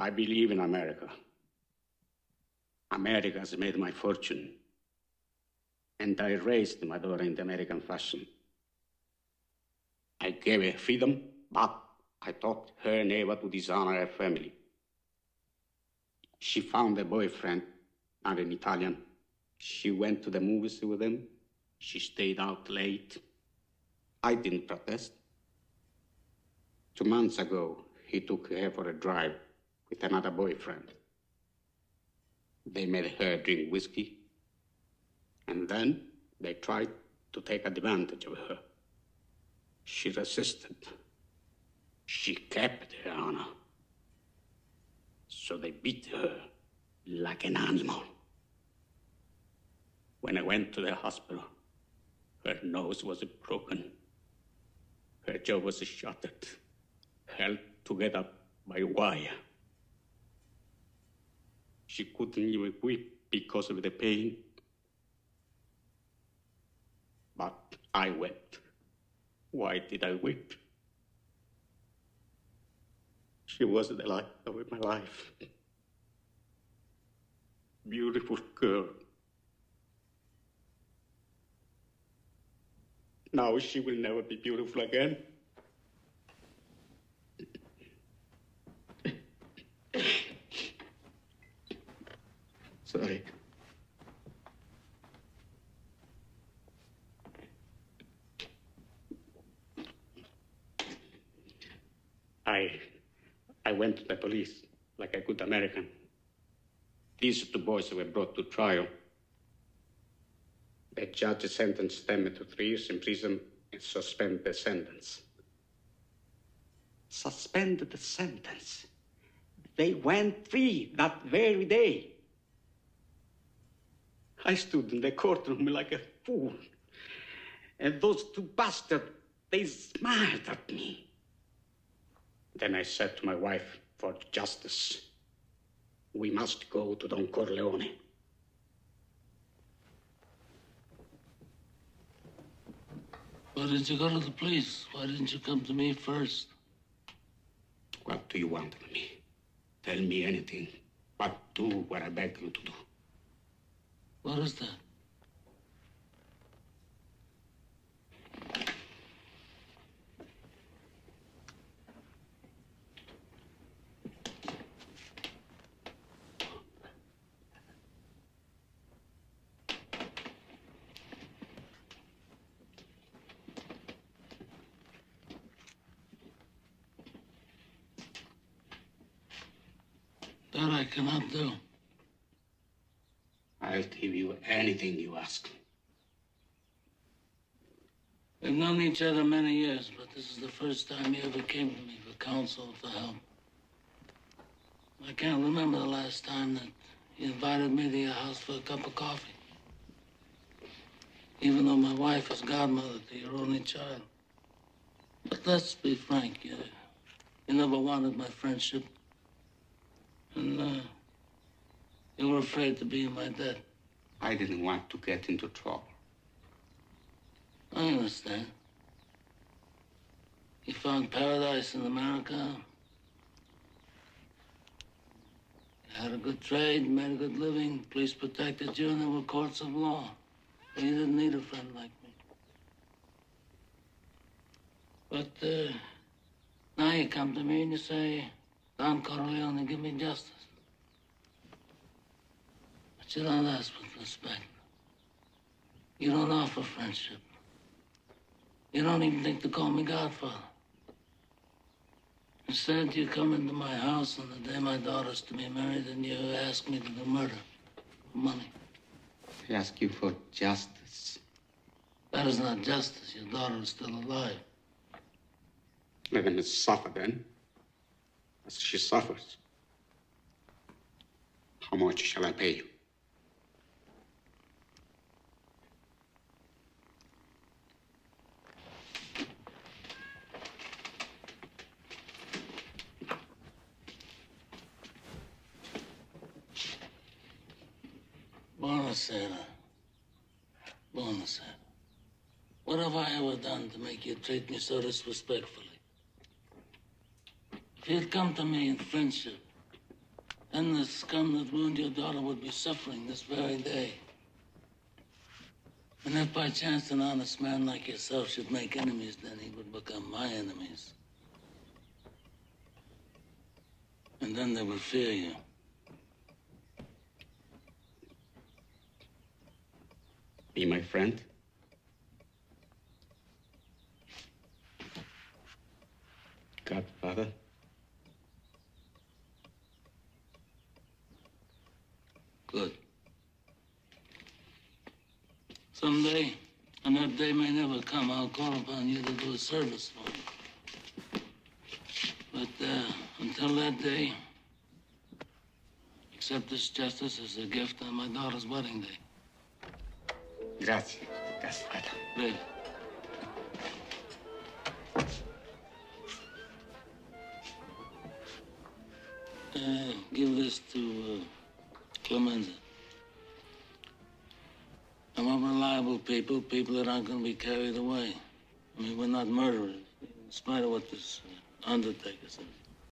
I believe in America. America has made my fortune. And I raised my daughter in the American fashion. I gave her freedom, but I taught her never to dishonor her family. She found a boyfriend, not an Italian. She went to the movies with him. She stayed out late. I didn't protest. 2 months ago, he took her for a drive with another boyfriend. They made her drink whiskey, and then they tried to take advantage of her. She resisted. She kept her honor. So they beat her like an animal. When I went to the hospital, her nose was broken. Her jaw was shattered, held together by wire. She couldn't even weep because of the pain. But I wept. Why did I weep? She was the light of my life. Beautiful girl. Now she will never be beautiful again. Sorry. I went to the police like a good American. These 2 boys were brought to trial. The judge sentenced them to 3 years in prison and suspended the sentence. Suspended the sentence? They went free that very day. I stood in the courtroom like a fool. And those 2 bastards, they smiled at me. Then I said to my wife, for justice, we must go to Don Corleone. Why didn't you go to the police? Why didn't you come to me first? What do you want of me? Tell me anything, but do what I beg you to do. What is that? That I cannot do. I'll give you anything you ask. We've known each other many years, but this is the first time you ever came to me for counsel, for help. I can't remember the last time that you invited me to your house for a cup of coffee. Even though my wife is godmother to your only child. But let's be frank, you never wanted my friendship. And you were afraid to be in my debt. I didn't want to get into trouble. I understand. You found paradise in America. You had a good trade, made a good living, police protected you, and there were courts of law. And you didn't need a friend like me. But now you come to me and you say, Don Corleone, give me justice. But you don't ask with respect. You don't offer friendship. You don't even think to call me Godfather. Instead, you come into my house on the day my daughter's to be married and you ask me to do murder for money. I ask you for justice. That is not justice. Your daughter is still alive. Let him suffer then, as she suffers. How much shall I pay you? Buonasera. Buonasera. What have I ever done to make you treat me so disrespectfully? If you'd come to me in friendship, then the scum that ruined your daughter would be suffering this very day. And if by chance an honest man like yourself should make enemies, then he would become my enemies. And then they would fear you. Be my friend? Godfather? Good. Someday, and that day may never come, I'll call upon you to do a service for me. But until that day, accept this justice as a gift on my daughter's wedding day. Grazie, Godfather. Good. Give this to Clemenza. I want reliable people that aren't going to be carried away. I mean, we're not murderers, in spite of what this undertaker says.